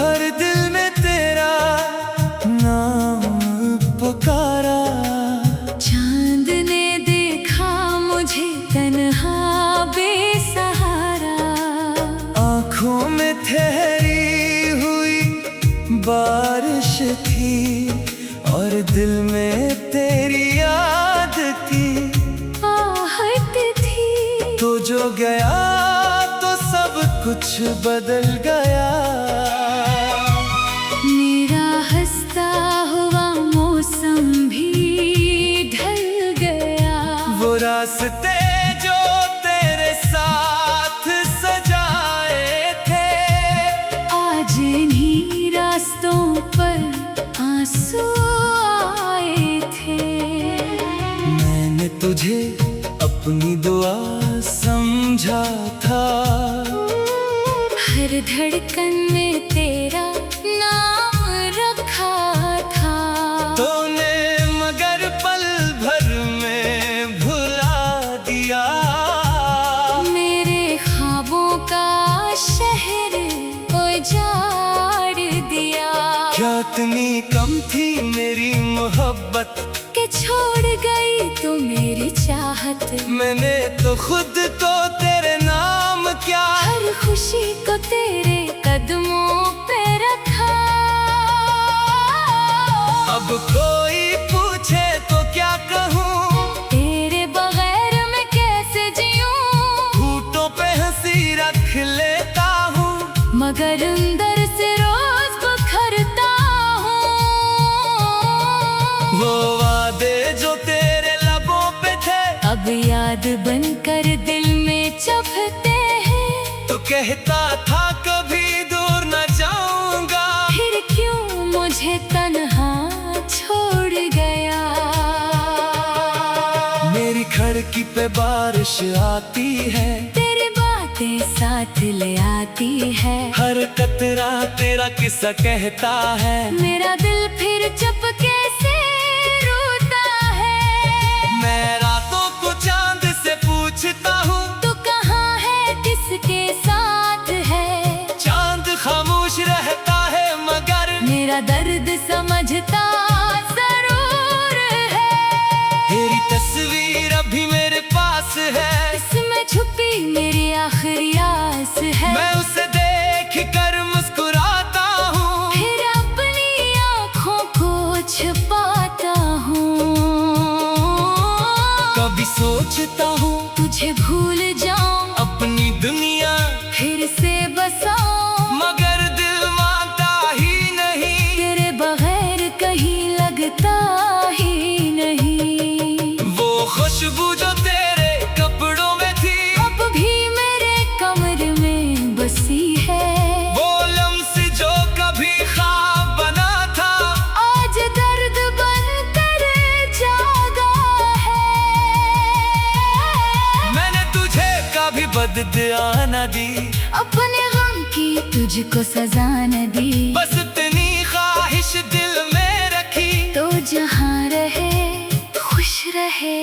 हर दिल में तेरा नाम पुकारा। चांद ने देखा मुझे तन्हा बेसहारा, आँखों में ठहरी हुई बारिश थी और दिल में तेरी याद की आहट थी। तो जो गया तो सब कुछ बदल गया। मेरा हंसता हुआ मौसम भी ढल गया। वो रास्ते जो तेरे साथ सजाए थे, आज इन्हीं रास्तों पर आंसू आए थे। मैंने तुझे अपनी दुआ समझा था, हर धड़कन में तेरा नाम रखा था। तूने मगर पल भर में भुला दिया। मेरे ख्वाबों का शहर उजाड़ दिया। क्या इतनी कम थी मेरी मोहब्बत के छोड़ गई तो मेरी चाहत। मैंने तो खुद को तेरे नाम क्या, हर खुशी को तेरे कदमों पे रखा। अब कोई पूछे तो क्या कहूँ, तेरे बगैर मैं कैसे जीऊं। होठों पे हंसी रख लेता हूँ, मगर अंदर से रोज बिखरता हूँ। वो वादे जो तेरे लबों पे थे, अब याद बनकर दिल में चुभते हैं। तो कहता था कभी दूर न जाऊंगा, फिर क्यों मुझे तन्हा छोड़ गया। मेरी खिड़की पे बारिश आती है, तेरी बातें साथ ले आती है। हर कतरा तेरा किस्सा कहता है। मेरा दिल फिर चुपके से रोता है। मैं रातों को चांद से पूछता हूँ, तू कहाँ है किसके साथ है। चांद खामोश रहता है मगर मेरा दर्द समझता जरूर है। तेरी तस्वीर अभी मेरे पास है, इसमें छुपी मेरी आखिरी आस है। मैं उसे देख कर मुस्कुराता हूँ, फिर अपनी आँखों को छुपाता हूँ। कभी सोचता हूँ तुझे भूल जाऊं, अपनी दुनिया फिर से बसाऊं। मगर दिल मानता ही नहीं, तेरे बगैर कहीं लगता ही नहीं। वो खुशबू जो तेरे कपड़ों में थी, अब भी मेरे कमर में बसी है। वो लम्स जो कभी ख्वाब बना था, आज दर्द बनकर जागा है। मैंने तुझे कभी बददुआ न दी, अपने गम की तुझको सजा न दी। बस इतनी ख्वाहिश दिल में रखी, तो जहाँ रहे खुश रहे।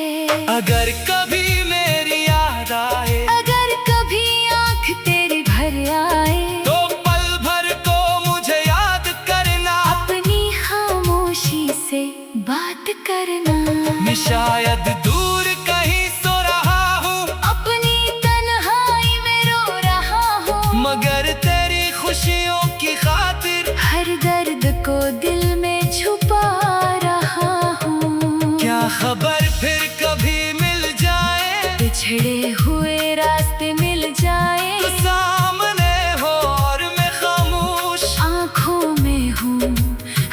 अगर कभी मेरी याद आए, अगर कभी आँख तेरी भर आए, तो पल भर को मुझे याद करना। अपनी खामोशी से बात करना। मैं शायद दूर कहीं सो रहा हूँ, अपनी तन्हाई में रो रहा हूँ। मगर तेरी खुशियों की खातिर हर दर्द को दिल में छुपा रहा हूँ। क्या खबर फिर कभी मिल जाए, बिछड़े हुए रास्ते मिल जाए। तो सामने हो और मैं खामोश, आँखों में हूँ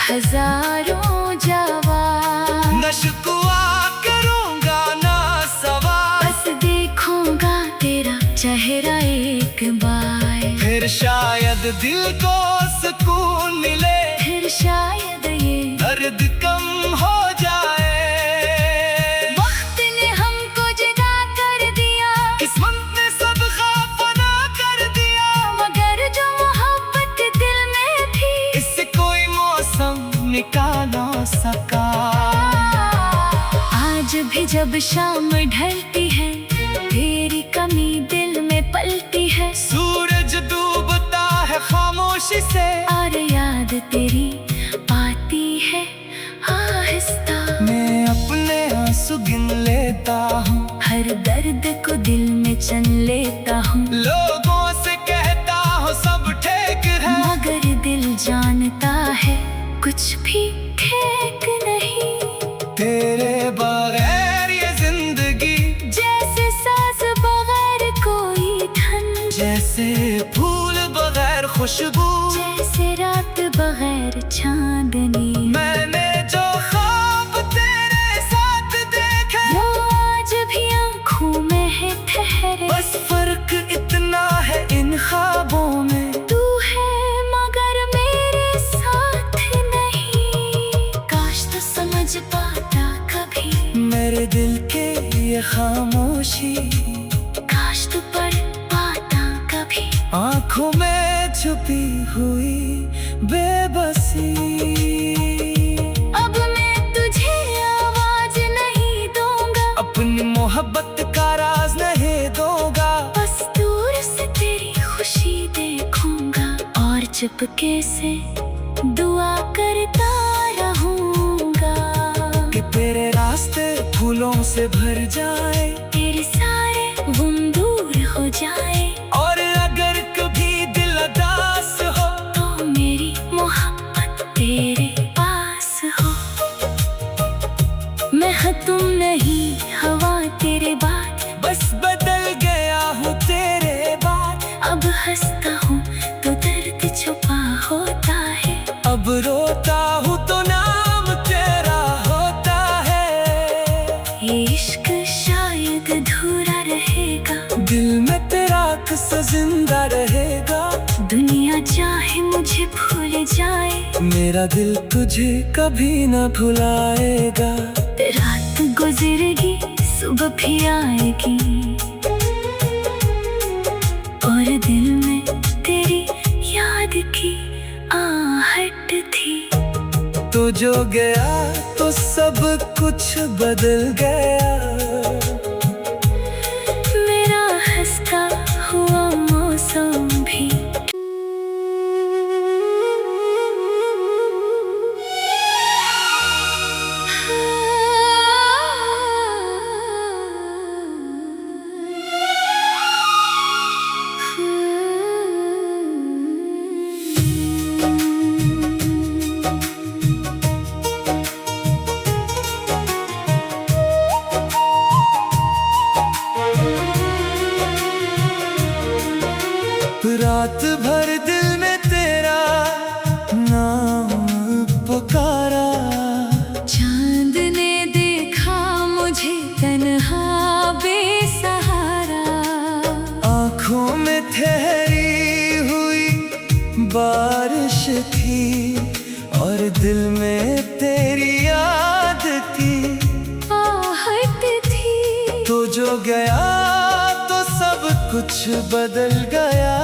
हजारों जवान। न शिकवा करूँगा ना सवाल, बस देखूंगा तेरा चेहरा एक बार। फिर शायद दिल को सुकून मिले, फिर शायद ये दर्द कम हो जाए। वक्त ने हमको जुदा कर दिया, किस्मत ने सब ख्वाब फना कर दिया, मगर जो मोहब्बत दिल में थी, इससे कोई मौसम निकाल ना सका। आज भी जब शाम ढलती है, तेरी कमी दिल में पलती है। सूरज डूबता है खामोशी से, आ रही याद तेरी आती है आहिस्ता। मैं अपने आंसू गिन लेता हूँ, हर दर्द को दिल में चन लेता हूँ। लोगों से कहता हूँ सब ठीक है, मगर दिल जानता है कुछ भी ठीक नहीं। तेरे बगैर ये जिंदगी जैसे सांस बगैर कोई धन, जैसे फूल बगैर खुशबू, जैसे रात बगैर चांदनी। मैंने जो ख्वाब तेरे साथ देखे वो आज भी आँखों में है ठहरे। बस फर्क इतना है इन ख्वाबों में, तू है मगर मेरे साथ नहीं। काश तो समझ पाता कभी मेरे दिल के ये खामोशी, काश तू पढ़ पाता कभी आंखों में छुपी हुई बेबसी। अब मैं तुझे आवाज नहीं दूंगा, अपनी मोहब्बत का राज नहीं दूंगा, बस दूर से तेरी खुशी देखूंगा और चुपके से दुआ करता रहूंगा कि तेरे रास्ते फूलों से भर जाए, तेरे सारे गुम दूर हो जाए। और अगर कभी दिल उदास हो तो मेरी मोहब्बत तेरे पास हो। मैं हूँ तुम नहीं हवा तेरे बाद, बस बदल गया हूँ तेरे बाद। अब हंसता हूँ तो दर्द छुपा होता है, अब रोता हूँ तो नाम तेरा होता है। ये इश्क शायद अधूरा रहेगा, दिल में तेरा किस्सा जिंदा रहेगा, दुनिया चाहे मुझे भूल जाए। मेरा दिल तुझे कभी न भुलाएगा। रात गुजरेगी सुबह भी आएगी, और दिल में तेरी याद की आहट थी। तो जो गया तो सब कुछ बदल गया, मेरा हंसता हुआ मौसम भी। रात भर दिल में तेरा नाम पुकारा, चांद ने देखा मुझे तन्हा बेसहारा। आँखों में ठहरी हुई बारिश थी, और दिल में तेरी याद की आहट थी। तो जो गया तो सब कुछ बदल गया,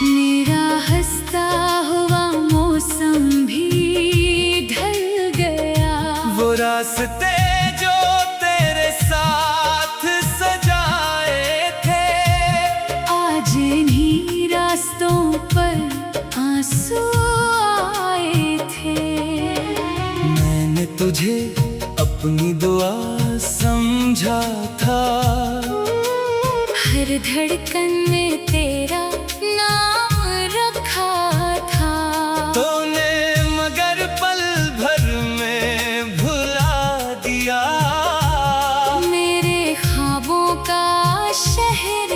मेरा हंसता हुआ मौसम भी ढल गया। वो रास्ते जो तेरे साथ सजाए थे, आज इन्हीं रास्तों पर आंसू आए थे। मैंने तुझे अपनी दुआ समझा था, हर धड़कन में तेरा नाम रखा था। तूने मगर पल भर में भुला दिया, मेरे ख्वाबों का शहर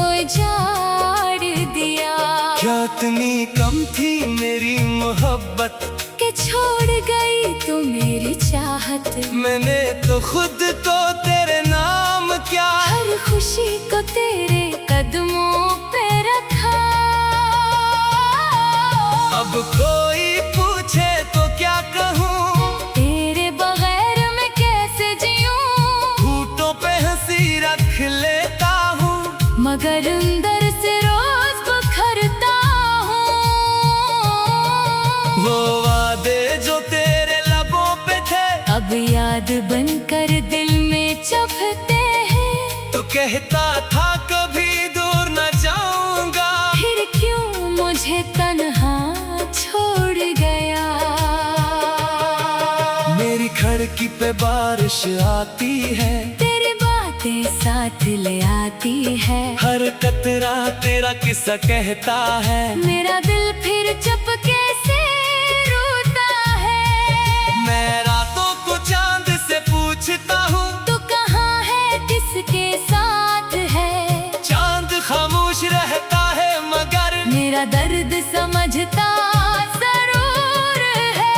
उजाड़ दिया। क्या इतनी कम थी मेरी मोहब्बत के छोड़ गई तो मेरी चाहत। मैंने तो खुद को तेरे नाम क्या, हर खुशी को तेरे कदमों पे रखा। अब कोई पूछे तो क्या कहूँ, तेरे बगैर मैं कैसे जीऊं। होठों पे हंसी रख लेता हूँ, मगर अंदर से रोज बिखरता हूँ। वो वादे जो तेरे लबों पे थे, अब याद बनकर दिल में चुभते हैं। तो कहता था कभी दूर न जाऊंगा, फिर क्यों मुझे तन्हा पे बारिश आती है, तेरी बातें साथ ले आती है। हर कतरा तेरा किस्सा कहता है, मेरा दिल फिर चुपके से रोता है। मैं रातों को चांद से पूछता हूँ, तू कहाँ है, किसके साथ है। चांद खामोश रहता है मगर मेरा दर्द समझता जरूर है।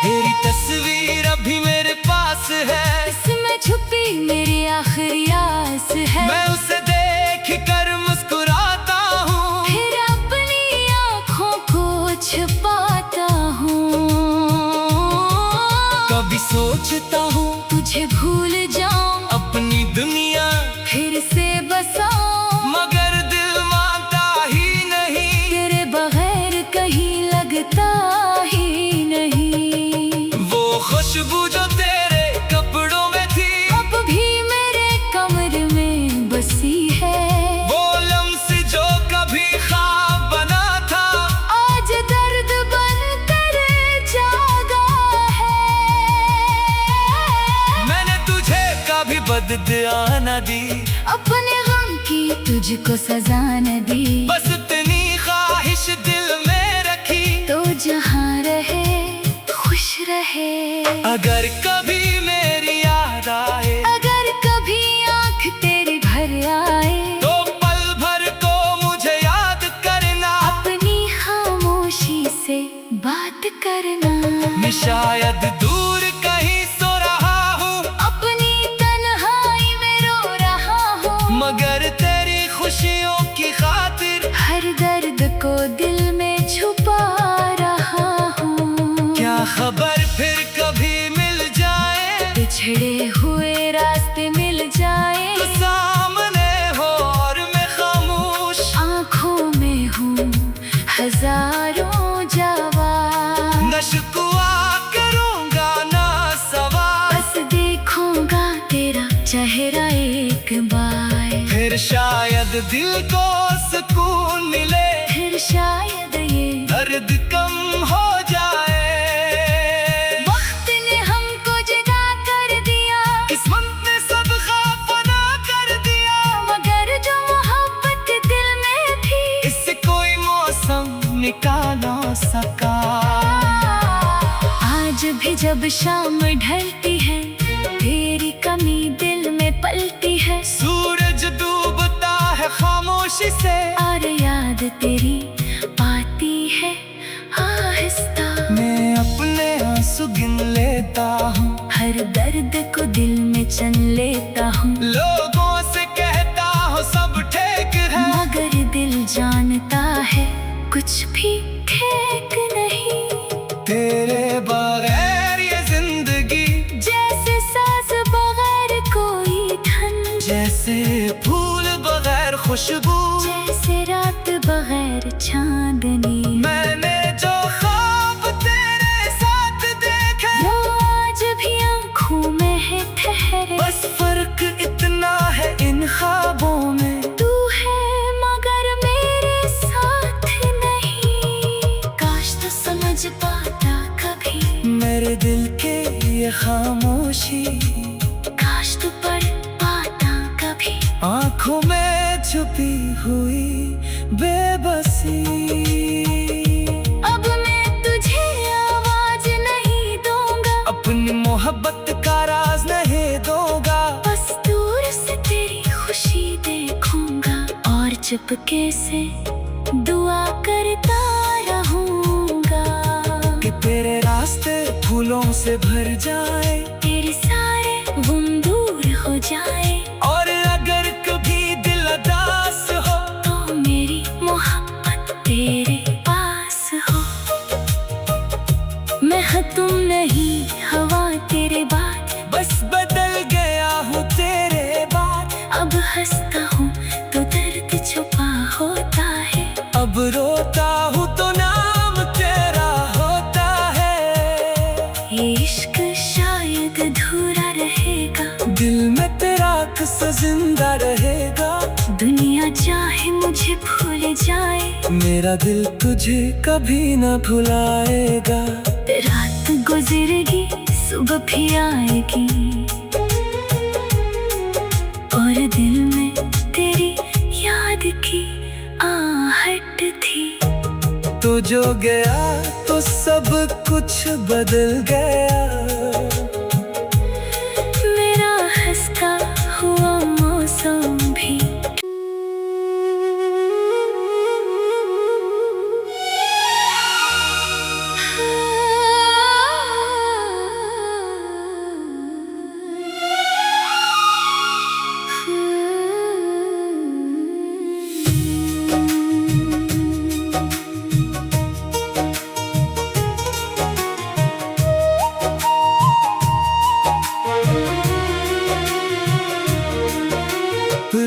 तेरी तस्वीर अभी मेरे पास है, इसमें छुपी मेरी आखिरी आस है। मैं उसे देख कर मुस्कुराता हूँ, फिर अपनी आँखों को छुपाता हूँ। कभी सोचता हूँ तुझे भूल जाऊं, अपनी दुनिया फिर से बसाऊं, मगर दिल मानता ही नहीं। तेरे बगैर कहीं लगता ही नहीं। वो खुशबू जो तेरे कपड़ों में थी, अब भी मेरे कमरे में बसी है। वो लम्स जो कभी ख्वाब बना था, आज दर्द बनकर जागा है। मैंने तुझे कभी बददुआ न दी, अपने गम की तुझको सजा न दी। बस इतनी ख्वाहिश दिल में रखी, तो जहाँ रहे खुश रहे। अगर कभी मेरी याद आए, अगर कभी आँख तेरी भर आए, तो पल भर को मुझे याद करना। अपनी खामोशी से बात करना। मैं शायद दूर कहीं सो रहा हूँ, अपनी तन्हाई में रो रहा हूँ, मगर तेरी खुशियों की खातिर हर दर्द को दिल में छुपा रहा हूँ। क्या खबर फिर कभी मिल जाए, बिछड़े हुए रास्ते मिल जाए। तो सामने हो और मैं खामोश, आँखों में हूँ हजारों जवान। न शिकवा करूँगा ना सवाल, बस देखूंगा तेरा चेहरा एक बार। फिर शायद दिल को सुकून मिले, फिर शायद ये दर्द कम हो जाए। वक्त ने हमको जुदा कर दिया, किस्मत ने सब ख्वाब बना कर दिया, मगर जो मोहब्बत दिल में थी, इससे कोई मौसम निकाल ना सका। आज भी जब शाम ढलती है, तेरी कमी दिल में पलती है। सूरज डूबता है खामोशी से, और याद तेरी आती है आहिस्ता। मैं अपने आंसू गिन लेता हूँ, हर दर्द को दिल में चन लेता हूँ, लोगों से कहता हूँ सब ठीक है, मगर दिल जानता है कुछ भी ठीक नहीं। तेरे बगैर ये जिंदगी जैसे सांस बगैर कोई धन, जैसे फूल बगैर खुशबू, जैसे रात बगैर चांदनी। मैंने जो ख्वाब तेरे साथ देखे, वो आज भी आँखों में है ठहरे। बस फर्क इतना है इन ख्वाबों में, तू है मगर मेरे साथ नहीं। काश तो समझ पाता कभी मेरे दिल के ये खामोशी, काश तू पढ़ पाता कभी आँखों में छुपी हुई बेबसी। अब मैं तुझे आवाज नहीं दूंगा, अपनी मोहब्बत का राज नहीं दूंगा, बस दूर से तेरी खुशी देखूंगा, और चुपके से दुआ करता रहूंगा कि तेरे रास्ते फूलों से भर जाए, तेरे सारे गुम दूर हो जाए। और अगर कभी दिल उदास हो, तो मेरी मोहब्बत तेरे पास हो। मैं तुम नहीं हवा तेरे बाद, बस बदल गया हूँ तेरे बाद। अब हंसता हूँ तो दर्द छुपा होता है, अब रोता हूँ तो नाम तेरा होता है। ये इश्क शायद अधूरा रहेगा, दिल में तेरा किस्सा जिंदा रहेगा। दुनिया चाहे मुझे भूल जाए, मेरा दिल तुझे कभी न भुलाएगा। रात गुजरेगी सुबह भी आएगी और दिल में तेरी याद की आहट थी। तो जो गया तो सब कुछ बदल गया, मेरा हंसता हुआ मौसम भी।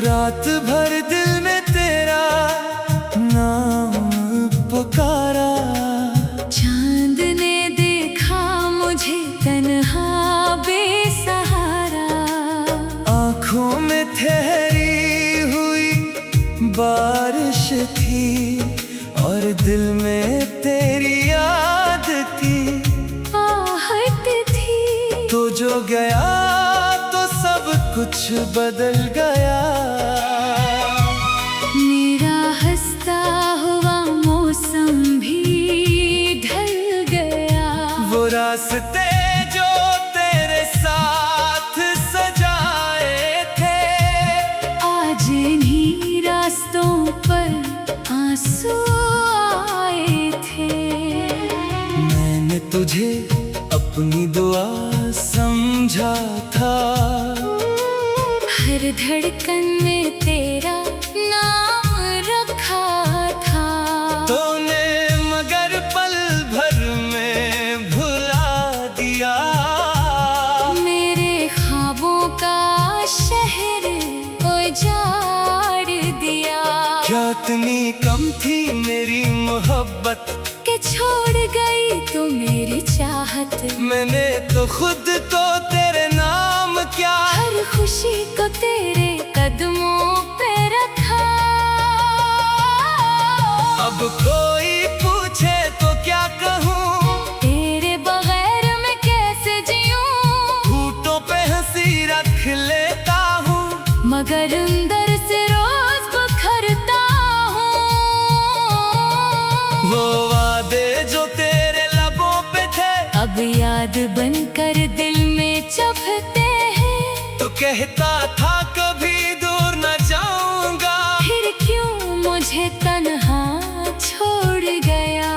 रात भर दिल में तेरा नाम पुकारा, चांद ने देखा मुझे तन्हा बेसहारा। आँखों में ठहरी हुई बारिश थी और दिल में तेरी याद की आहट थी। तो जो गया तो सब कुछ बदल गया, मेरा हंसता हुआ मौसम भी ढल गया। वो रास्ते जो तेरे साथ सजाए थे, आज इन्हीं रास्तों पर आंसू आए थे। मैंने तुझे अपनी दुआ समझा था, हर धड़कन में तेरा नाम रखा था। तूने मगर पल भर में भुला दिया, मेरे ख्वाबों का शहर उजाड़ दिया। क्या इतनी कम थी मेरी मोहब्बत के छोड़ गई तू मेरी चाहत। मैंने तो खुद को तेरे नाम क्या, हर खुशी को तेरे कदमों पे रखा। अब कोई पूछे तो क्या कहूँ, तेरे बगैर मैं कैसे जीऊं। होठों पे हंसी रख लेता हूँ, मगर अंदर से रोज बिखरता हूँ। वो वादे जो तेरे लबों पे थे, अब याद बनकर दिल में चुभते हैं। तो कहता था कभी दूर न जाऊंगा, फिर क्यों मुझे तन्हा छोड़ गया।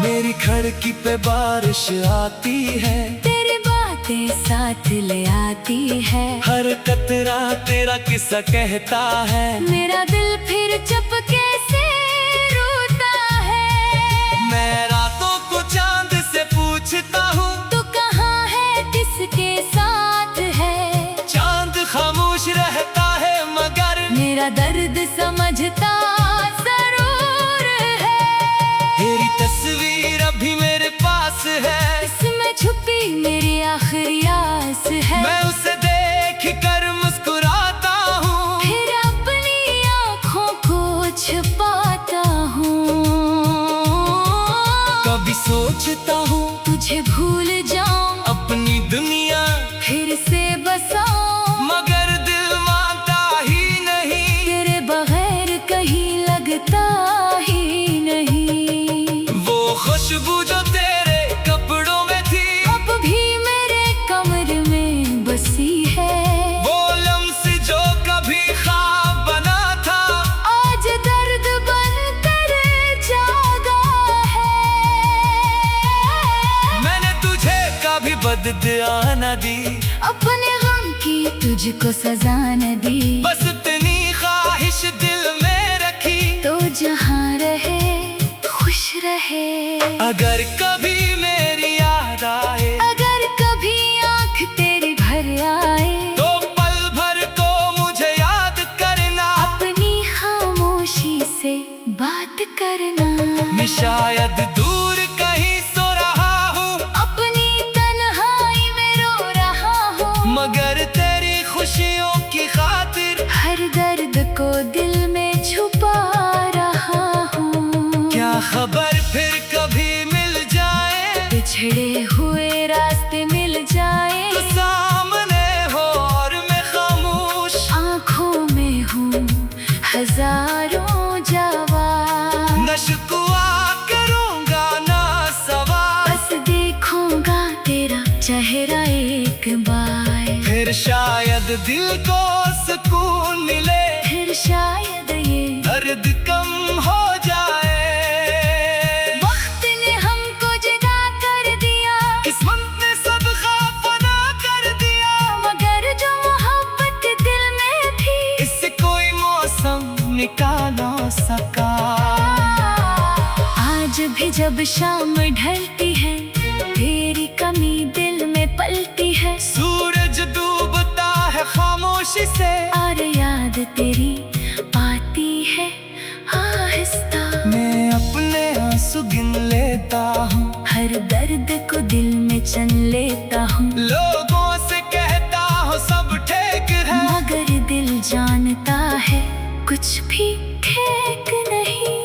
मेरी खिड़की पे बारिश आती है, तेरी बातें साथ ले आती है। हर कतरा तेरा किस्सा कहता है, मेरा दिल फिर चुपके से रोता है। मैं रातों को चांद से पूछता हूँ, तू कहाँ है किसके साथ है। चांद खामोश रहता है मगर मेरा दर्द समझता जरूर है। तेरी तस्वीर अभी मेरे पास है, इसमें छुपी मेरी आखिरी आस है। मैं उसे देख कर मुस्कुराता हूँ, फिर अपनी आँखों को छुपाता हूँ। कभी सोचता हूँ तुझे भूल जाऊं, अपनी दुनिया फिर से बसाऊं। मगर दिल मानता ही नहीं, तेरे बगैर कहीं लगता ही नहीं। वो खुशबू जो तेरे कपड़ों में थी, अब भी मेरे कमर में बसी है। वो लम्स जो कभी ख्वाब बना था, आज दर्द बनकर जागा है। मैंने तुझे कभी बददुआ न दी, अपने गम की तुझको सजा न दी। बस इतनी ख्वाहिश दिल में रखी, तो जहाँ रहे खुश रहे। अगर कभी मेरी याद आए, अगर कभी आँख तेरी भर आए, तो पल भर को मुझे याद करना। अपनी खामोशी से बात करना। मैं शायद दूर कहीं सो रहा हूँ, अपनी तन्हाई में रो रहा हूँ। मगर तेरी खुशियों की खातिर हर दर्द को दिल में छुपा रहा हूँ। क्या खबर फिर कभी मिल जाए, उजड़े हुए रास्ते मिल जाए, तो सामने हो और मैं खामोश, आंखों में हूँ हजारों जवान। न शिकवा करूँगा ना सवाल, बस देखूंगा तेरा चेहरा एक बार, फिर शायद दिल को सुकून मिले, फिर शायद ये दर्द कम हो जाए। वक्त ने हमको जगा कर दिया, किस्मत ने सब फना कर दिया, मगर जो मोहब्बत दिल में थी, इससे कोई मौसम निकाल ना सका। आज भी जब शाम ढलती है, तेरी कमी दिल में पलती है, सूरज डूबता है खामोशी से, और याद तेरी आती है आहिस्ता। मैं अपने आंसू गिन लेता हूँ, हर दर्द को दिल में चन लेता हूँ, लोगों से कहता हूँ सब ठीक है, मगर दिल जानता है कुछ भी ठीक नहीं।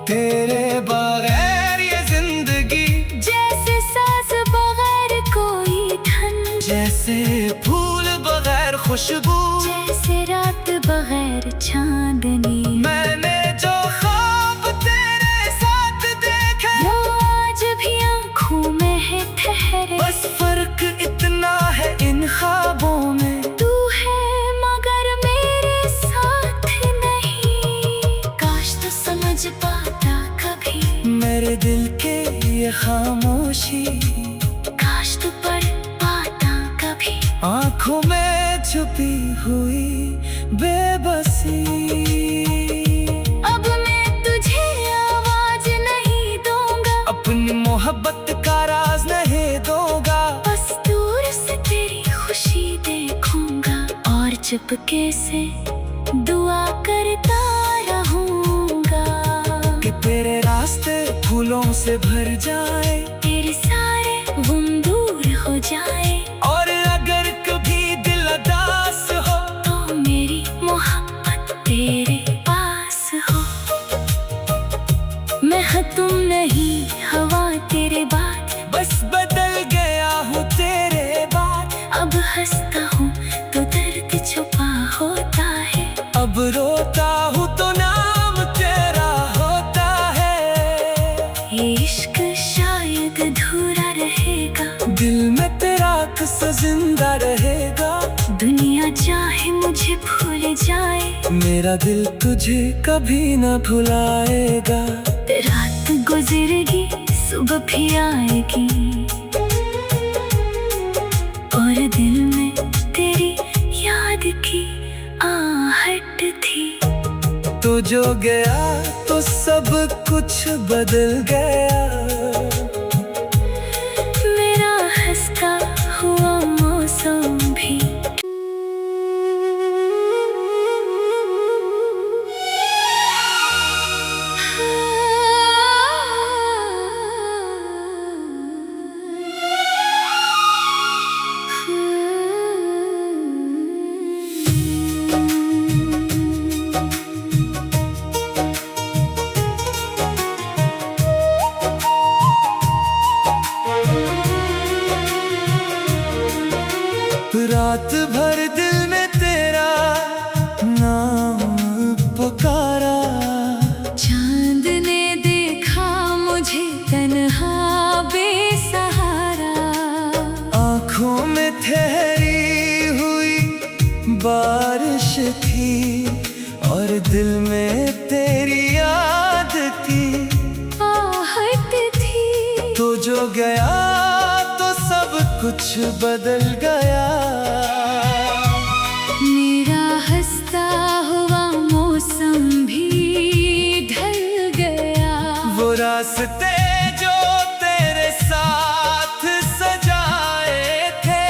तेरे बगैर ये जिंदगी जैसे सांस बगैर कोई धन, जैसे फूल बगैर खुशबू, जैसे रात बगैर चांदनी। मैंने जो ख्वाब तेरे साथ देखे, वो आज भी आँखों में है ठहरे, बस फर्क इतना है इन ख्वाबों में, तू है मगर मेरे साथ नहीं। काश तो समझ पाता कभी मेरे दिल के ये खामोशी, काश तू पढ़ पाता कभी आंखों में छुपी हुई बेबसी। अब मैं तुझे आवाज नहीं दूंगा, अपनी मोहब्बत का राज नहीं दूंगा, बस दूर से तेरी खुशी देखूंगा, और चुपके से दुआ करता रहूंगा कि तेरे रास्ते फूलों से भर जाए, तेरे सारे गुम दूर हो जाए, और अगर कभी दिल उदास हो, तो मेरी मोहब्बत तेरे पास हो। मैं तुम नहीं हवा तेरे बाद, बस बदल गया हूँ तेरे बाद, अब हंसता हूँ तो दर्द छुपा होता है, अब रोता हूँ तो नाम तेरा होता है। ये इश्क शायद अधूरा रहेगा, दिल में तेरा किस्सा जिंदा रहेगा, दुनिया चाहे मुझे भूल जाए, मेरा दिल तुझे कभी न भुलाएगा। रात गुजरेगी सुबह भी आएगी, और दिल में तेरी याद की आहट थी। तो जो गया तो सब कुछ बदल गया, मेरा हंसता हुआ मौसम भी। रात भर दिल में तेरा नाम पुकारा, चांद ने देखा मुझे तन्हा बेसहारा, आँखों में ठहरी हुई बारिश थी, और दिल में तेरी याद की आहट थी। तो जो गया तो सब कुछ बदल गया, मेरा हंसता हुआ मौसम भी ढल गया, वो रास्ते जो तेरे साथ सजाए थे,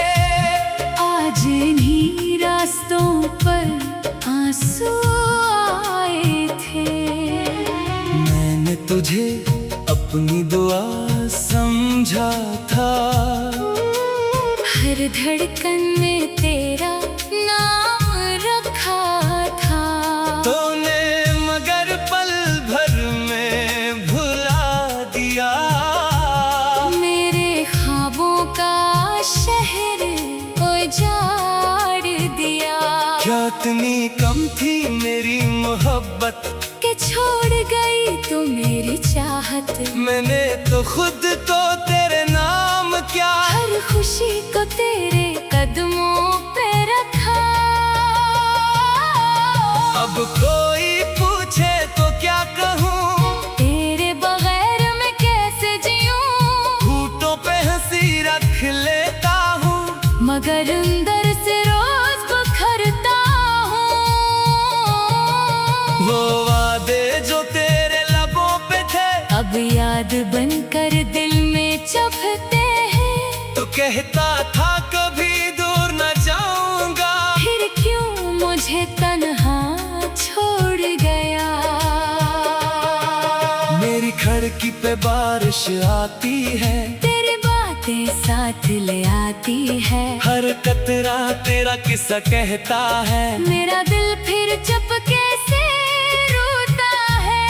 आज इन्हीं रास्तों पर आंसू आए थे। मैंने तुझे अपनी दुआ समझा था, हर धड़कन में तेरा नाम रखा था, तूने मगर पल भर में भुला दिया, मेरे मोहब्बत के छोड़ गई तू मेरी चाहत। मैंने तो खुद को तेरे नाम क्या हर खुशी को तेरे कदमों पे रखा। अब कोई पूछे तो क्या कहूँ, तेरे बगैर मैं कैसे जीऊं। होठों पे हंसी रख लेता हूँ, मगर अंदर से रोज बिखरता हूँ। वो वादे जो तेरे लबों पे थे अब याद बनकर दिल में चुभते हैं। तो कहता था कभी दूर न जाऊंगा, फिर क्यों मुझे तन्हा छोड़ गया। मेरी खिड़की पे बारिश आती है, तेरी बातें साथ ले आती है। हर कतरा तेरा किस्सा कहता है। मेरा दिल फिर चुपके से रोता है।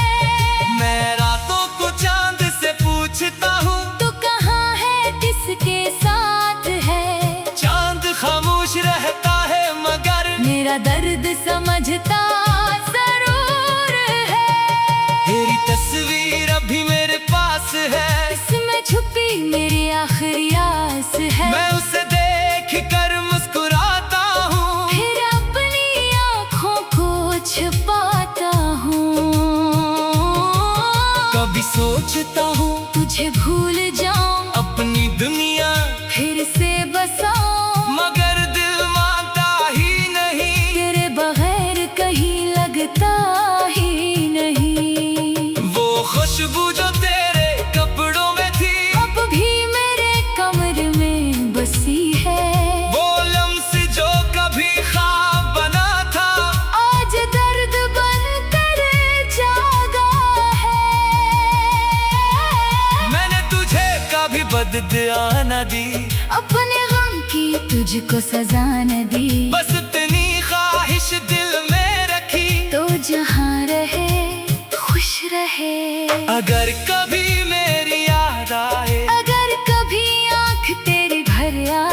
मैं रातों को चांद से पूछता हूँ, तू कहाँ है किसके साथ है। चांद खामोश रहता है मगर मेरा दर्द समझता जरूर है। तेरी तस्वीर अभी मेरे पास है, इसमें छुपी मेरी आखिरी आस है। मैं उसे देख कर मुस्कुराता हूँ, फिर अपनी आँखों को छुपाता हूँ। कभी सोचता हूँ तुझे भूल जाऊं, अपनी दुनिया फिर से बसाऊं, मगर दिल मानता ही नहीं। तेरे बगैर कहीं लगता ही नहीं। वो खुशबू जो तेरे कपड़ों में थी अब भी मेरे कमर में बसी है। वो लम्स जो कभी ख्वाब बना था आज दर्द बनकर जागा है। मैंने तुझे कभी बददुआ न दी, अपने गम की तुझको सजा न दी। बस इतनी ख्वाहिश दिल में रखी, तो जहाँ रहे खुश रहे। अगर कभी मेरी याद आए, अगर कभी आँख तेरी भर आए,